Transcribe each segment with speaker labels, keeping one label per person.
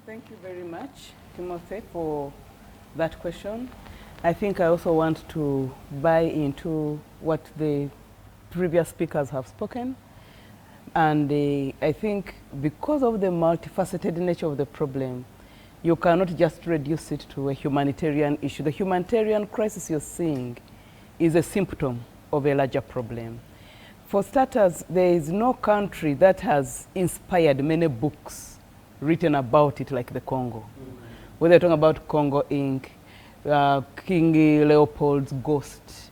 Speaker 1: Thank you very much, Timothy, for that question. I think I also want to buy into what the previous speakers have spoken. And I think because of the multifaceted nature of the problem, you cannot just reduce it to a humanitarian issue. The humanitarian crisis you're seeing is a symptom of a larger problem. For starters, there is no country that has inspired many books written about it like the Congo. Whether you're talking about Congo Inc., King Leopold's Ghost,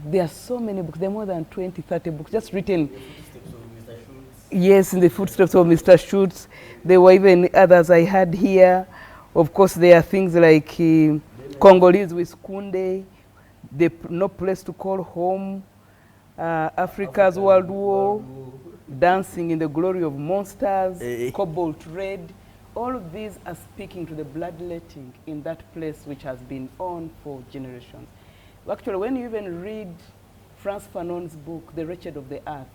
Speaker 1: there are so many books. There are more than 20, 30 books just written. Yes, in the footsteps of Mr. Schutz. There were even others I had here. Of course, there are things like Congolese with Kunde, No Place to Call Home, Africa's World War, Dancing in the Glory of Monsters, Cobalt Red. All of these are speaking to the bloodletting in that place which has been on for generations. Actually, when you even read Frantz Fanon's book, The Wretched of the Earth,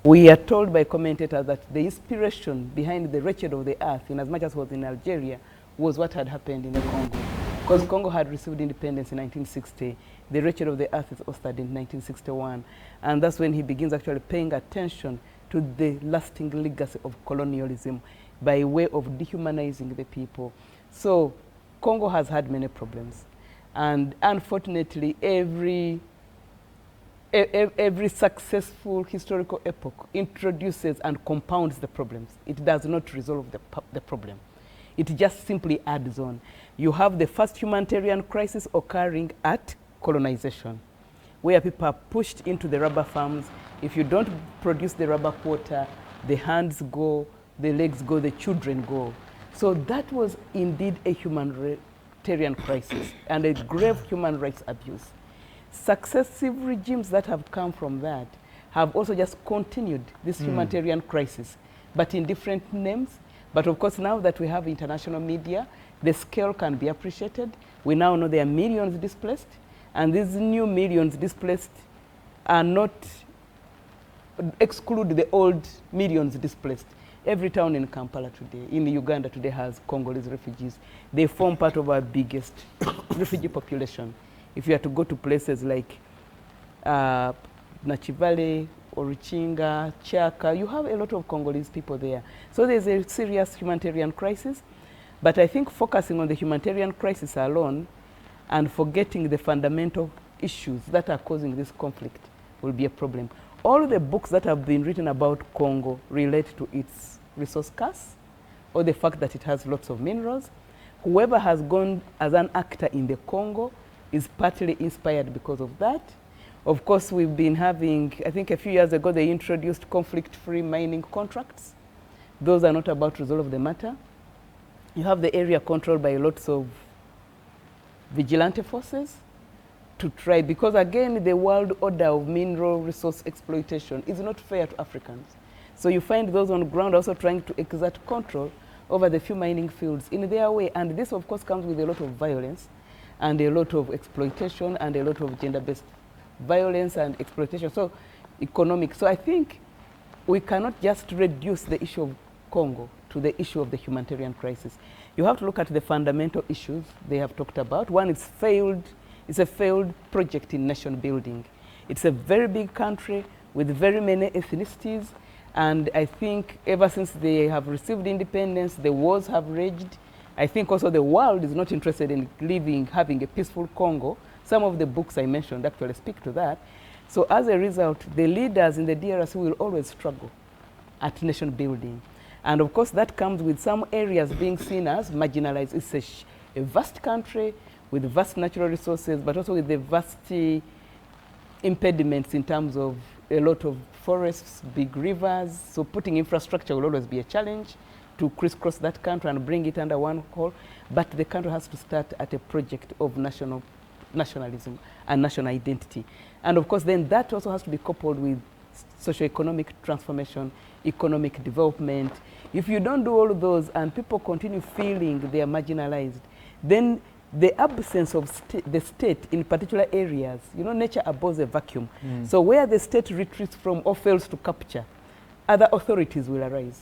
Speaker 1: we are told by commentators that the inspiration behind The Wretched of the Earth, in as much as it was in Algeria, was what had happened in the Congo. Because Congo had received independence in 1960. The Wretched of the Earth is authored in 1961. And that's when he begins actually paying attention to the lasting legacy of colonialism by way of dehumanizing the people. So Congo has had many problems. And unfortunately, every successful historical epoch introduces and compounds the problems. It does not resolve the problem. It just simply adds on. You have the first humanitarian crisis occurring at colonization, where people are pushed into the rubber farms. If you don't produce the rubber quota, the hands go, the legs go, the children go. So that was indeed a humanitarian crisis and a grave human rights abuse. Successive regimes that have come from that have also just continued this humanitarian crisis, but in different names. But of course, now that we have international media, the scale can be appreciated. We now know there are millions displaced, and these new millions displaced are not exclude the old millions displaced. Every town in Kampala today, in Uganda today, has Congolese refugees. They form part of our biggest refugee population. If you are to go to places like Nachivale, Oruchinga, Chaka, you have a lot of Congolese people there. So there's a serious humanitarian crisis. But I think focusing on the humanitarian crisis alone and forgetting the fundamental issues that are causing this conflict will be a problem. All the books that have been written about Congo relate to its resource curse or the fact that it has lots of minerals. Whoever has gone as an actor in the Congo is partly inspired because of that. Of course, we've been having, I think a few years ago, they introduced conflict-free mining contracts. Those are not about to resolve the matter. You have the area controlled by lots of vigilante forces to try, because again, the world order of mineral resource exploitation is not fair to Africans. So you find those on the ground also trying to exert control over the few mining fields in their way. And this, of course, comes with a lot of violence and a lot of exploitation and a lot of gender-based violence and exploitation, so economic. So I think we cannot just reduce the issue of Congo to the issue of the humanitarian crisis. You have to look at the fundamental issues they have talked about. One is it's a failed project in nation building. It's a very big country with very many ethnicities, and I think ever since they have received independence, the wars have raged. I think also the world is not interested in having a peaceful Congo. Some of the books I mentioned actually speak to that. So as a result, the leaders in the DRC will always struggle at nation building. And of course, that comes with some areas being seen as marginalized. It's a vast country with vast natural resources, but also with the vast impediments in terms of a lot of forests, big rivers. So putting infrastructure will always be a challenge to crisscross that country and bring it under one call. But the country has to start at a project of nationalism and national identity. And of course, then that also has to be coupled with socioeconomic transformation, economic development. If you don't do all of those and people continue feeling they are marginalized, then the absence of the state in particular areas, you know, nature abhors a vacuum. So where the state retreats from or fails to capture, other authorities will arise.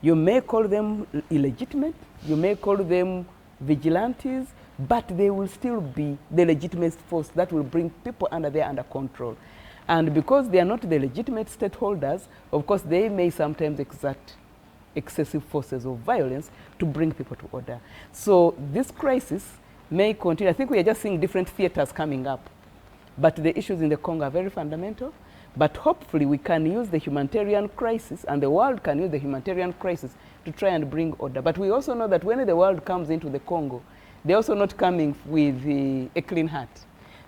Speaker 1: You may call them illegitimate, you may call them vigilantes, but they will still be the legitimate force that will bring people under control. And because they are not the legitimate stakeholders, of course, they may sometimes exert excessive forces of violence to bring people to order. So this crisis may continue. I think we are just seeing different theaters coming up, but the issues in the Congo are very fundamental. But hopefully we can use the humanitarian crisis, and the world can use the humanitarian crisis to try and bring order. But we also know that when the world comes into the Congo, they're also not coming with a clean heart.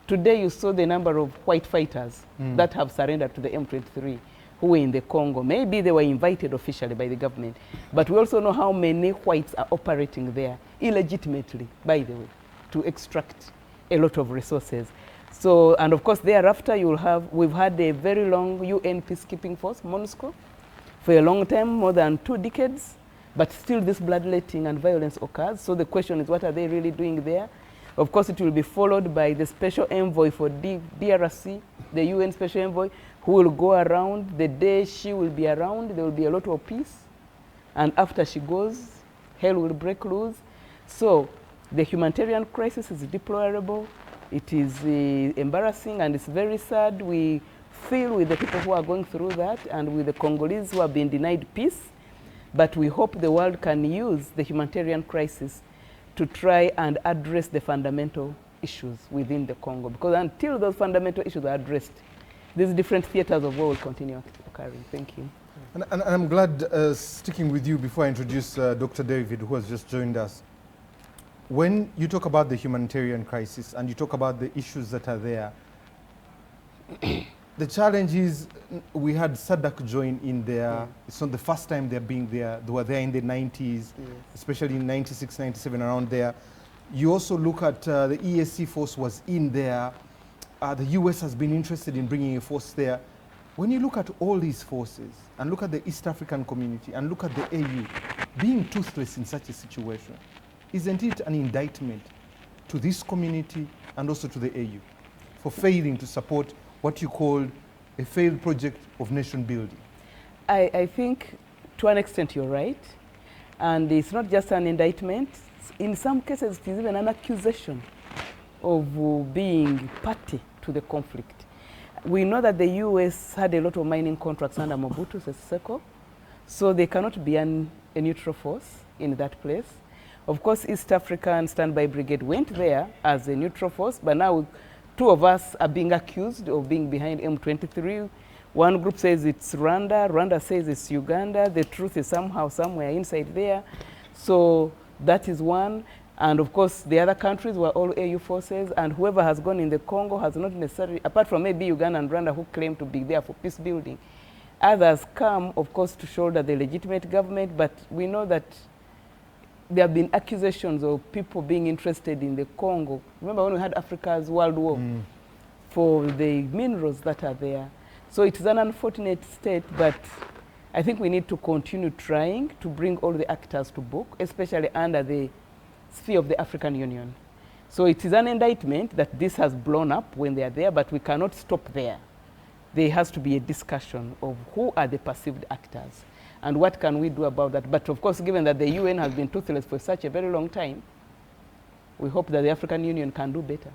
Speaker 1: Today you saw the number of white fighters that have surrendered to the M23 who were in the Congo. Maybe they were invited officially by the government, but we also know how many whites are operating there illegitimately, by the way, to extract a lot of resources. So, and of course thereafter we've had a very long UN peacekeeping force, MONUSCO, for a long time, more than 2 decades, but still this bloodletting and violence occurs. So the question is, what are they really doing there? Of course, it will be followed by the special envoy for DRC, the UN special envoy, who will go around. The day she will be around, there will be a lot of peace. And after she goes, hell will break loose. So the humanitarian crisis is deplorable. It is embarrassing, and it's very sad. We feel with the people who are going through that, and with the Congolese who have been denied peace. But we hope the world can use the humanitarian crisis to try and address the fundamental issues within the Congo. Because until those fundamental issues are addressed, these different theaters of war will continue occurring. Thank you.
Speaker 2: And I'm glad, sticking with you before I introduce Dr. David, who has just joined us. When you talk about the humanitarian crisis and you talk about the issues that are there, the challenge is we had SADC join in there. It's not the first time they're being there. They were there in the 90s, especially in 96, 97, around there. You also look at the ESC force was in there. The US has been interested in bringing a force there. When you look at all these forces and look at the East African community and look at the AU being toothless in such a situation, isn't it an indictment to this community and also to the AU for failing to support what you called a failed project of nation building?
Speaker 1: I think to an extent you're right. And it's not just an indictment. In some cases, it is even an accusation of being party to the conflict. We know that the US had a lot of mining contracts under Mobutu Sese Seko, so they cannot be a neutral force in that place. Of course, East African Standby Brigade went there as a neutral force, but now 2 of us are being accused of being behind M23. One group says it's Rwanda, Rwanda says it's Uganda. The truth is somehow somewhere inside there. So that is one. And of course, the other countries were all AU forces, and whoever has gone in the Congo has not necessarily, apart from maybe Uganda and Rwanda who claim to be there for peace building, others come, of course, to shoulder the legitimate government, but we know that there have been accusations of people being interested in the Congo. Remember when we had Africa's World War for the minerals that are there. So it is an unfortunate state, but I think we need to continue trying to bring all the actors to book, especially under the sphere of the African Union. So it is an indictment that this has blown up when they are there, but we cannot stop there. There has to be a discussion of who are the perceived actors and what can we do about that. But of course, given that the UN has been toothless for such a very long time, we hope that the African Union can do better.